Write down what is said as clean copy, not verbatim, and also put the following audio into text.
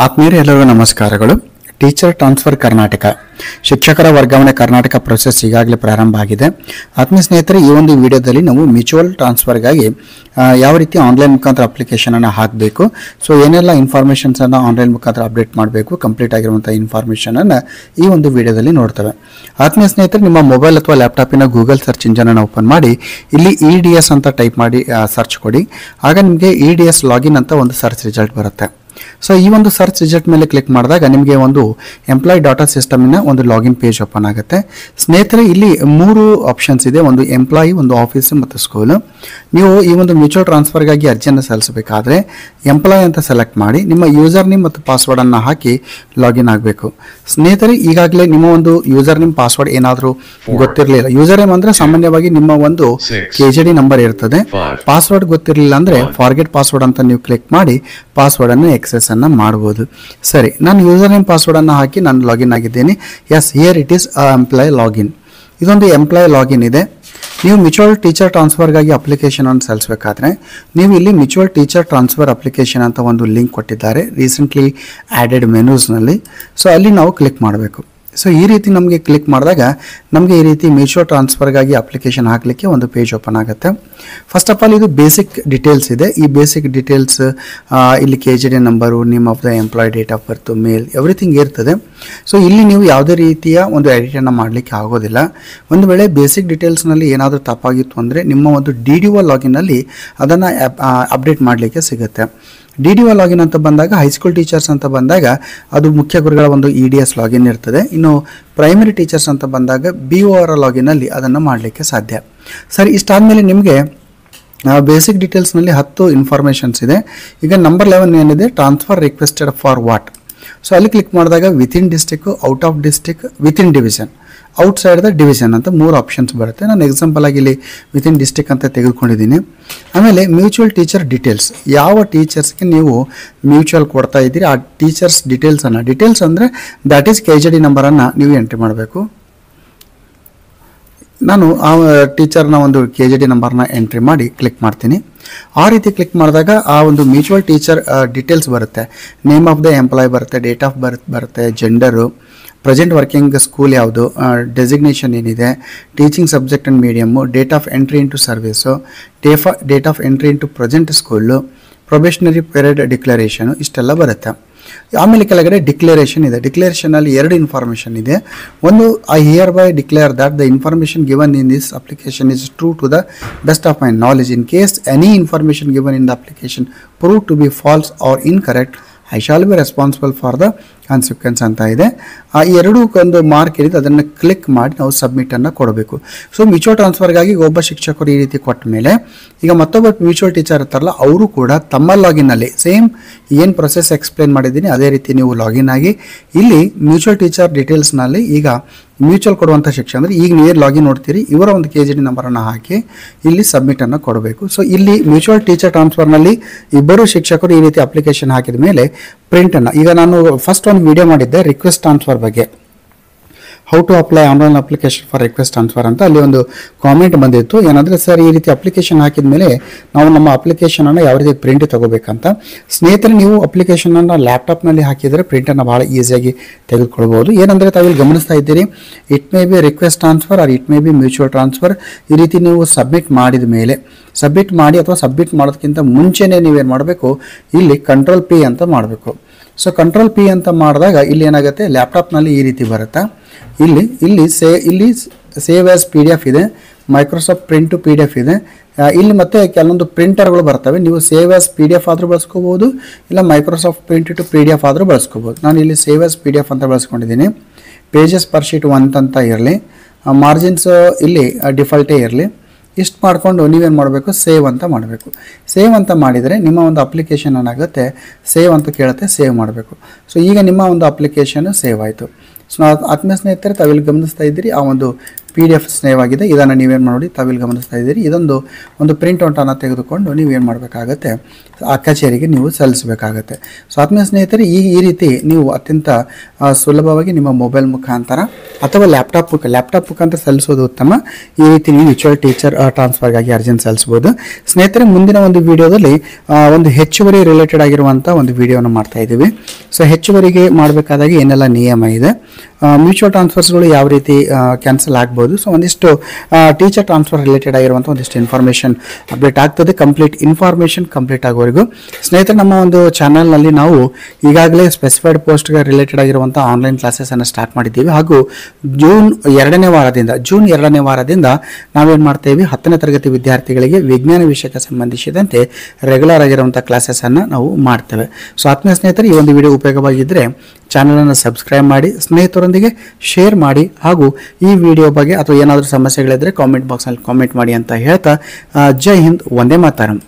ಆತ್ಮೀಯರೇ ಎಲ್ಲರಿಗೂ ನಮಸ್ಕಾರಗಳು. ಟೀಚರ್ ಟ್ರಾನ್ಸ್ಫರ್ ಕರ್ನಾಟಕ ಶಿಕ್ಷಕರ ವರ್ಗಾವಣೆ ಕರ್ನಾಟಕ ಪ್ರೊಸೆಸ್ ಈಗಾಗಲೇ ಪ್ರಾರಂಭ ಆಗಿದೆ. ಆತ್ಮೀಯ ಸ್ನೇಹಿತರೆ, ಈ ಒಂದು ವಿಡಿಯೋದಲ್ಲಿ ನಾವು ಮ್ಯೂಚುವಲ್ ಟ್ರಾನ್ಸ್ಫರ್ಗಾಗಿ ಯಾವ ರೀತಿ ಆನ್ಲೈನ್ ಮುಖಾಂತರ ಅಪ್ಲಿಕೇಶನನ್ನು ಹಾಕಬೇಕು, ಸೊ ಏನೆಲ್ಲ ಇನ್ಫಾರ್ಮೇಷನ್ಸನ್ನು ಆನ್ಲೈನ್ ಮುಖಾಂತರ ಅಪ್ಡೇಟ್ ಮಾಡಬೇಕು, ಕಂಪ್ಲೀಟ್ ಆಗಿರುವಂಥ ಇನ್ಫಾರ್ಮೇಷನನ್ನು ಈ ಒಂದು ವಿಡಿಯೋದಲ್ಲಿ ನೋಡ್ತೇವೆ. ಆತ್ಮೀಯ ಸ್ನೇಹಿತರೆ, ನಿಮ್ಮ ಮೊಬೈಲ್ ಅಥವಾ ಲ್ಯಾಪ್ಟಾಪಿನ ಗೂಗಲ್ ಸರ್ಚ್ ಇಂಜನನ್ನು ಓಪನ್ ಮಾಡಿ ಇಲ್ಲಿ EDS ಅಂತ ಟೈಪ್ ಮಾಡಿ ಸರ್ಚ್ ಕೊಡಿ. ಆಗ ನಿಮಗೆ EDS ಲಾಗಿನ್ ಅಂತ ಒಂದು ಸರ್ಚ್ ರಿಸಲ್ಟ್ ಬರುತ್ತೆ. ಸೊ ಈ ಒಂದು ಸರ್ಚ್ ರಿಸಲ್ಟ್ ಮೇಲೆ ಕ್ಲಿಕ್ ಮಾಡಿದಾಗ ನಿಮಗೆ ಒಂದು ಎಂಪ್ಲಾಯ್ ಡಾಟಾ ಸಿಸ್ಟಮಿನ ಒಂದು ಲಾಗಿನ್ ಪೇಜ್ ಓಪನ್ ಆಗುತ್ತೆ. ಸ್ನೇಹಿತರೆ, ಇಲ್ಲಿ 3 ಆಪ್ಷನ್ಸ್ ಇದೆ. ಒಂದು ಎಂಪ್ಲಾಯಿ, ಒಂದು ಆಫೀಸ್ ಮತ್ತು ಸ್ಕೂಲು. ನೀವು ಈ ಒಂದು ಮ್ಯೂಚುವಲ್ ಟ್ರಾನ್ಸ್ಫರ್ಗಾಗಿ ಅರ್ಜಿಯನ್ನು ಸಲ್ಲಿಸಬೇಕಾದ್ರೆ ಎಂಪ್ಲಾಯ್ ಅಂತ ಸೆಲೆಕ್ಟ್ ಮಾಡಿ ನಿಮ್ಮ ಯೂಸರ್ ನೇಮ್ ಮತ್ತು ಪಾಸ್ವರ್ಡನ್ನು ಹಾಕಿ ಲಾಗಿನ್ ಆಗಬೇಕು. ಸ್ನೇಹಿತರೆ, ಈಗಾಗಲೇ ನಿಮ್ಮ ಒಂದು ಯೂಸರ್ ನೇಮ್ ಪಾಸ್ವರ್ಡ್ ಏನಾದರೂ ಗೊತ್ತಿರಲಿಲ್ಲ, ಯೂಸರ್ ನೇಮ್ ಅಂದರೆ ಸಾಮಾನ್ಯವಾಗಿ ನಿಮ್ಮ ಒಂದು KJD ನಂಬರ್ ಇರ್ತದೆ. ಪಾಸ್ವರ್ಡ್ ಗೊತ್ತಿರಲಿಲ್ಲ ಅಂದರೆ ಫಾರ್ಗೆಟ್ ಪಾಸ್ವರ್ಡ್ ಅಂತ ನೀವು ಕ್ಲಿಕ್ ಮಾಡಿ ಪಾಸ್ವರ್ಡನ್ನು ಎಕ್ಸೆಸ್ ಅನ್ನು ಮಾಡಬಹುದು. ಸರಿ, ನಾನು ಯೂಸರ್ ನೇಮ್ ಪಾಸ್ವರ್ಡನ್ನು ಹಾಕಿ ನಾನು ಲಾಗಿನ್ ಆಗಿದ್ದೇನೆ. Yes, here it is employee login. ಇದೊಂದು ಎಂಪ್ಲಾಯ್ ಲಾಗಿನ್ ಇದೆ. ನೀವು ಮ್ಯೂಚುವಲ್ ಟೀಚರ್ ಟ್ರಾನ್ಸ್ಫರ್ಗಾಗಿ ಅಪ್ಲಿಕೇಶನ್ ಅನ್ನು ಸಲ್ಲಿಸಬೇಕಾದ್ರೆ ನೀವು ಇಲ್ಲಿ ಮ್ಯೂಚುವಲ್ ಟೀಚರ್ ಟ್ರಾನ್ಸ್ಫರ್ ಅಪ್ಲಿಕೇಶನ್ ಅಂತ ಒಂದು ಲಿಂಕ್ ಕೊಟ್ಟಿದ್ದಾರೆ ರೀಸೆಂಟ್ಲಿ ಆ್ಯಡೆಡ್ ಮೆನೂಸ್ನಲ್ಲಿ. ಸೊ ಅಲ್ಲಿ ನಾವು ಕ್ಲಿಕ್ ಮಾಡಬೇಕು. ಸೊ ಈ ರೀತಿ ನಮಗೆ ಕ್ಲಿಕ್ ಮಾಡಿದಾಗ ನಮಗೆ ಈ ರೀತಿ ಮ್ಯೂಚುವಲ್ ಟ್ರಾನ್ಸ್ಫರ್ಗಾಗಿ ಅಪ್ಲಿಕೇಶನ್ ಹಾಕಲಿಕ್ಕೆ ಒಂದು ಪೇಜ್ ಓಪನ್ ಆಗುತ್ತೆ. ಫಸ್ಟ್ ಆಫ್ ಆಲ್ ಇದು ಬೇಸಿಕ್ ಡೀಟೇಲ್ಸ್ ಇದೆ. ಈ ಬೇಸಿಕ್ ಡೀಟೇಲ್ಸ್ ಇಲ್ಲಿ KJD number, name of the employee, date of birth, mail, everything ಇರ್ತದೆ. ಸೊ ಇಲ್ಲಿ ನೀವು ಯಾವುದೇ ರೀತಿಯ ಒಂದು ಎಡಿಟನ್ನು ಮಾಡಲಿಕ್ಕೆ ಆಗೋದಿಲ್ಲ. ಒಂದು ವೇಳೆ ಬೇಸಿಕ್ ಡೀಟೇಲ್ಸ್ನಲ್ಲಿ ಏನಾದರೂ ತಪ್ಪಾಗಿತ್ತು ಅಂದರೆ ನಿಮ್ಮ ಒಂದು DDO ಲಾಗಿನಲ್ಲಿ ಅದನ್ನು ಅಪ್ಡೇಟ್ ಮಾಡಲಿಕ್ಕೆ ಸಿಗುತ್ತೆ. DDO ಲಾಗಿನ್ ಅಂತ ಬಂದಾಗ ಹೈಸ್ಕೂಲ್ ಟೀಚರ್ಸ್ ಅಂತ ಬಂದಾಗ ಅದು ಮುಖ್ಯ ಗುರುಗಳ ಒಂದು EDS ಲಾಗಿನ್ ಇರ್ತದೆ. ಇನ್ನು ಪ್ರೈಮರಿ ಟೀಚರ್ಸ್ ಅಂತ ಬಂದಾಗ BOR ಲಾಗಿನಲ್ಲಿ ಅದನ್ನು ಮಾಡಲಿಕ್ಕೆ ಸಾಧ್ಯ. ಸರಿ, ಇಷ್ಟಾದಮೇಲೆ ನಿಮಗೆ ಬೇಸಿಕ್ ಡೀಟೇಲ್ಸ್ನಲ್ಲಿ 10 ಇನ್ಫಾರ್ಮೇಷನ್ಸ್ ಇದೆ. ಈಗ ನಂಬರ್ 11 ಏನಿದೆ, transfer requested for what. So ಅಲ್ಲಿ ಕ್ಲಿಕ್ ಮಾಡಿದಾಗ within district, out of district, within division, outside the division ಅಂತ 3 ಆಪ್ಷನ್ಸ್ ಬರುತ್ತೆ. ನಾನು ಎಕ್ಸಾಂಪಲ್ ಆಗಿ ಇಲ್ಲಿ ವಿತಿನ್ ಡಿಸ್ಟಿಕ್ ಅಂತ ತೆಗೆದುಕೊಂಡಿದ್ದೀನಿ. ಆಮೇಲೆ ಮ್ಯೂಚುವಲ್ ಟೀಚರ್ ಡೀಟೇಲ್ಸ್, ಯಾವ ಟೀಚರ್ಸ್ಗೆ ನೀವು ಮ್ಯೂಚುವಲ್ ಕೊಡ್ತಾ ಇದ್ದೀರಿ ಆ ಟೀಚರ್ಸ್ ಡೀಟೇಲ್ಸನ್ನು, ಡೀಟೇಲ್ಸ್ ಅಂದರೆ ದ್ಯಾಟ್ ಈಸ್ KJD ನಂಬರನ್ನು ನೀವು ಎಂಟ್ರಿ ಮಾಡಬೇಕು. ನಾನು ಆ ಟೀಚರ್ನ ಒಂದು KJD ನಂಬರ್ನ ಎಂಟ್ರಿ ಮಾಡಿ ಕ್ಲಿಕ್ ಮಾಡ್ತೀನಿ. ಆ ರೀತಿ ಕ್ಲಿಕ್ ಮಾಡಿದಾಗ ಆ ಒಂದು ಮ್ಯೂಚುವಲ್ ಟೀಚರ್ ಡೀಟೇಲ್ಸ್ ಬರುತ್ತೆ. ನೇಮ್ ಆಫ್ ದ ಎಂಪ್ಲಾಯ್ ಬರುತ್ತೆ, ಡೇಟ್ ಆಫ್ ಬರ್ತ್ ಬರುತ್ತೆ, ಜೆಂಡರು, ಪ್ರೆಸೆಂಟ್ ವರ್ಕಿಂಗ್ ಸ್ಕೂಲ್ ಯಾವುದು, ಡೆಸಿಗ್ನೇಷನ್ ಏನಿದೆ, teaching subject and medium, date of entry into service, date of entry into present school, probationary period ಡಿಕ್ಲರೇಷನು, ಇಷ್ಟೆಲ್ಲ ಬರುತ್ತೆ. ಆಮೇಲೆ ಕೆಳಗಡೆ declaration ಇದೆ. ಡಿಕ್ಲರೇಷನಲ್ಲಿ 2 ಇನ್ಫಾರ್ಮೇಷನ್ ಇದೆ. ಒಂದು, I hereby declare that the information given in this application is true to the best of my knowledge. In case any information given in the application prove to be false or incorrect, I shall be responsible for the consequence ಅಂತ ಇದೆ. ಈ 2 ಒಂದು mark ಏನಿದೆ ಅದನ್ನು click ಮಾಡಿ ನಾವು ಸಬ್ಮಿಟನ್ನು ಕೊಡಬೇಕು. So mutual ಟ್ರಾನ್ಸ್ಫರ್ಗಾಗಿ ಒಬ್ಬ ಶಿಕ್ಷಕರು ಈ ರೀತಿ ಕೊಟ್ಟ ಮೇಲೆ ಈಗ ಮತ್ತೊಬ್ಬ ಮ್ಯೂಚುವಲ್ ಟೀಚರ್ ಇರ್ತಾರಲ್ಲ ಅವರು ಕೂಡ ತಮ್ಮ ಲಾಗಿನ್ನಲ್ಲಿ ಸೇಮ್ ಏನು ಪ್ರೊಸೆಸ್ ಎಕ್ಸ್ಪ್ಲೇನ್ ಮಾಡಿದ್ದೀನಿ ಅದೇ ರೀತಿ ನೀವು ಲಾಗಿನ್ ಆಗಿ ಇಲ್ಲಿ ಮ್ಯೂಚುವಲ್ ಟೀಚರ್ ಡೀಟೇಲ್ಸ್ನಲ್ಲಿ ಈಗ ಮ್ಯೂಚುವಲ್ ಕೊಡುವಂಥ ಶಿಕ್ಷಣ ಅಂದರೆ ಈಗ ನೀವು ಲಾಗಿನ್ ನೋಡ್ತೀರಿ ಇವರ ಒಂದು KJD ನಂಬರನ್ನು ಹಾಕಿ ಇಲ್ಲಿ ಸಬ್ಮಿಟನ್ನು ಕೊಡಬೇಕು. ಸೊ ಇಲ್ಲಿ ಮ್ಯೂಚುವಲ್ ಟೀಚರ್ ಟ್ರಾನ್ಸ್ಫರ್ನಲ್ಲಿ ಇಬ್ಬರು ಶಿಕ್ಷಕರು ಈ ರೀತಿ ಅಪ್ಲಿಕೇಶನ್ ಹಾಕಿದ ಮೇಲೆ ಪ್ರಿಂಟನ್ನು, ಈಗ ನಾನು ಫಸ್ಟ್ ಒಂದು ವಿಡಿಯೋ ಮಾಡಿದ್ದೆ ರಿಕ್ವೆಸ್ಟ್ ಟ್ರಾನ್ಸ್ಫರ್ ಬಗ್ಗೆ, how to apply online application for request transfer ಅಂತ. ಅಲ್ಲಿ ಒಂದು ಕಾಮೆಂಟ್ ಬಂದಿತ್ತು, ಏನಂದರೆ ಸರ್ ಈ ರೀತಿ ಅಪ್ಲಿಕೇಶನ್ ಹಾಕಿದ ಮೇಲೆ ನಾವು ನಮ್ಮ ಅಪ್ಲಿಕೇಶನನ್ನು ಯಾವ ರೀತಿ ಪ್ರಿಂಟ್ ತಗೋಬೇಕಂತ. ಸ್ನೇಹಿತರೆ, ನೀವು ಅಪ್ಲಿಕೇಶನನ್ನು ಲ್ಯಾಪ್ಟಾಪ್ನಲ್ಲಿ ಹಾಕಿದರೆ ಪ್ರಿಂಟನ್ನು ಭಾಳ ಈಸಿಯಾಗಿ ತೆಗೆದುಕೊಳ್ಬೋದು. ಏನಂದರೆ ತಾವಿಲ್ಲಿ ಗಮನಿಸ್ತಾ ಇದ್ದೀರಿ, it may be request transfer or it may be mutual transfer. ಈ ರೀತಿ ನೀವು ಸಬ್ಮಿಟ್ ಮಾಡಿದ ಮೇಲೆ, ಸಬ್ಮಿಟ್ ಮಾಡಿ ಅಥವಾ ಸಬ್ಮಿಟ್ ಮಾಡೋದಕ್ಕಿಂತ ಮುಂಚೆನೇ ನೀವೇನು ಮಾಡಬೇಕು, ಇಲ್ಲಿ ಕಂಟ್ರೋಲ್ P ಅಂತ ಮಾಡಬೇಕು. ಸೊ ಕಂಟ್ರೋಲ್ P ಅಂತ ಮಾಡಿದಾಗ ಇಲ್ಲಿ ಏನಾಗುತ್ತೆ, ಲ್ಯಾಪ್ಟಾಪ್ನಲ್ಲಿ ಈ ರೀತಿ ಬರುತ್ತೆ. ಇಲ್ಲಿ ಸೇವ್ ಆಸ್ PDF ಇದೆ, ಮೈಕ್ರೋಸಾಫ್ಟ್ ಪ್ರಿಂಟ್ ಟು PDF ಇದೆ. ಇಲ್ಲಿ ಮತ್ತೆ ಕೆಲವೊಂದು ಪ್ರಿಂಟರ್ಗಳು ಬರ್ತವೆ. ನೀವು ಸೇವ್ ಆಸ್ PDF ಆದರೂ ಬಳಸ್ಕೋಬೋದು, ಇಲ್ಲ ಮೈಕ್ರೋಸಾಫ್ಟ್ ಪ್ರಿಂಟ್ ಟು PDF ಆದರೂ ಬಳಸ್ಕೋಬೋದು. ನಾನು ಇಲ್ಲಿ ಸೇವ್ ಆಸ್ PDF ಅಂತ ಬಳಸ್ಕೊಂಡಿದ್ದೀನಿ. ಪೇಜಸ್ ಪರ್ ಶೀಟ್ 1 ಅಂತ ಇರಲಿ, ಮಾರ್ಜಿನ್ಸ್ ಇಲ್ಲಿ ಡಿಫಾಲ್ಟೇ ಇರಲಿ. ಇಷ್ಟು ಮಾಡಿಕೊಂಡು ನೀವೇನು ಮಾಡಬೇಕು, ಸೇವ್ ಅಂತ ಮಾಡಬೇಕು. ಸೇವ್ ಅಂತ ಮಾಡಿದರೆ ನಿಮ್ಮ ಒಂದು ಅಪ್ಲಿಕೇಶನ್ ಏನಾಗುತ್ತೆ, ಸೇವ್ ಅಂತ ಕೇಳುತ್ತೆ, ಸೇವ್ ಮಾಡಬೇಕು. ಸೊ ಈಗ ನಿಮ್ಮ ಒಂದು ಅಪ್ಲಿಕೇಶನ್ ಸೇವ್ ಆಯಿತು. ಸೊ ಆತ್ಮೀಯ ಸ್ನೇಹಿತರೆ, ತಾವಿಲ್ಲಿ ಗಮನಿಸ್ತಾ ಇದ್ದೀರಿ ಆ ಒಂದು PDF ಸ್ನೇಹವಾಗಿದೆ. ಇದನ್ನು ನೀವೇನು ಮಾಡಿ ತಾವಿಲ್ಲಿ ಗಮನಿಸ್ತಾ ಇದ್ದೀರಿ. ಒಂದು ಪ್ರಿಂಟ್ ಔಟನ್ನು ತೆಗೆದುಕೊಂಡು ನೀವೇನು ಮಾಡಬೇಕಾಗತ್ತೆ, ಆ ಕಚೇರಿಗೆ ನೀವು ಸಲ್ಲಿಸಬೇಕಾಗತ್ತೆ. ಸೊ ಆತ್ಮೀಯ ಸ್ನೇಹಿತರೆ, ಈ ರೀತಿ ನೀವು ಅತ್ಯಂತ ಸುಲಭವಾಗಿ ನಿಮ್ಮ ಮೊಬೈಲ್ ಮುಖಾಂತರ ಅಥವಾ ಲ್ಯಾಪ್ಟಾಪ್ ಮುಖಾಂತರ ಸಲ್ಲಿಸೋದು ಉತ್ತಮ. ಈ ರೀತಿ ನೀವು ವಿಚುವಲ್ ಟೀಚರ್ ಟ್ರಾನ್ಸ್ಫರ್ಗಾಗಿ ಅರ್ಜಿಯನ್ನು ಸಲ್ಲಿಸಬಹುದು. ಸ್ನೇಹಿತರೆ, ಮುಂದಿನ ಒಂದು ವಿಡಿಯೋದಲ್ಲಿ ಒಂದು ಹೆಚ್ಚುವರಿ ರಿಲೇಟೆಡ್ ಆಗಿರುವಂಥ ಒಂದು ವಿಡಿಯೋನ ಮಾಡ್ತಾ ಇದ್ದೀವಿ. ಸೊ ಹೆಚ್ಚುವರಿಗೆ ಮಾಡಬೇಕಾದಾಗ ಏನೆಲ್ಲ ನಿಯಮ ಇದೆ, ಮ್ಯೂಚುವಲ್ ಟ್ರಾನ್ಸ್ಫರ್ಸ್ಗಳು ಯಾವ ರೀತಿ ಕ್ಯಾನ್ಸಲ್ ಆಗ್ಬೋದು, ಸೊ ಒಂದಿಷ್ಟು ಟೀಚರ್ ಟ್ರಾನ್ಸ್ಫರ್ ರಿಲೇಟೆಡ್ ಆಗಿರುವಂಥ ಒಂದಿಷ್ಟು ಇನ್ಫಾರ್ಮೇಷನ್ ಅಪ್ಡೇಟ್ ಆಗ್ತದೆ. ಕಂಪ್ಲೀಟ್ ಇನ್ಫಾರ್ಮೇಷನ್ ಕಂಪ್ಲೀಟ್ ಆಗೋವರೆಗೂ ಸ್ನೇಹಿತರೆ, ನಮ್ಮ ಒಂದು ಚಾನಲ್ನಲ್ಲಿ ನಾವು ಈಗಾಗಲೇ ಸ್ಪೆಸಿಫೈಡ್ ಪೋಸ್ಟ್ಗೆ ರಿಲೇಟೆಡ್ ಆಗಿರುವಂಥ ಆನ್ಲೈನ್ ಕ್ಲಾಸಸನ್ನು ಸ್ಟಾರ್ಟ್ ಮಾಡಿದ್ದೀವಿ. ಹಾಗೂ ಜೂನ್ 2ನೇ ವಾರದಿಂದ ನಾವೇನು ಮಾಡ್ತೇವೆ, 10ನೇ ತರಗತಿ ವಿದ್ಯಾರ್ಥಿಗಳಿಗೆ ವಿಜ್ಞಾನ ವಿಷಯಕ್ಕೆ ಸಂಬಂಧಿಸಿದಂತೆ ರೆಗ್ಯುಲರ್ ಆಗಿರುವಂಥ ಕ್ಲಾಸಸನ್ನು ನಾವು ಮಾಡ್ತೇವೆ. ಸೊ ಆತ್ಮೀಯ ಸ್ನೇಹಿತರೆ, ಈ ಒಂದು ವಿಡಿಯೋ ಉಪಯೋಗವಾಗಿದ್ದರೆ ಚಾನಲನ್ನು ಸಬ್ಸ್ಕ್ರೈಬ್ ಮಾಡಿ, ಸ್ನೇಹಿತರೊಂದಿಗೆ ಶೇರ್ ಮಾಡಿ, ಹಾಗೂ ಈ ವಿಡಿಯೋ ಬಗ್ಗೆ ಅಥವಾ ಏನಾದರೂ ಸಮಸ್ಯೆಗಳಿದ್ದರೆ ಕಾಮೆಂಟ್ ಬಾಕ್ಸ್ನಲ್ಲಿ ಕಾಮೆಂಟ್ ಮಾಡಿ ಅಂತ ಹೇಳ್ತಾ, ಜೈ ಹಿಂದ್, ವಂದೇ ಮಾತರಂ.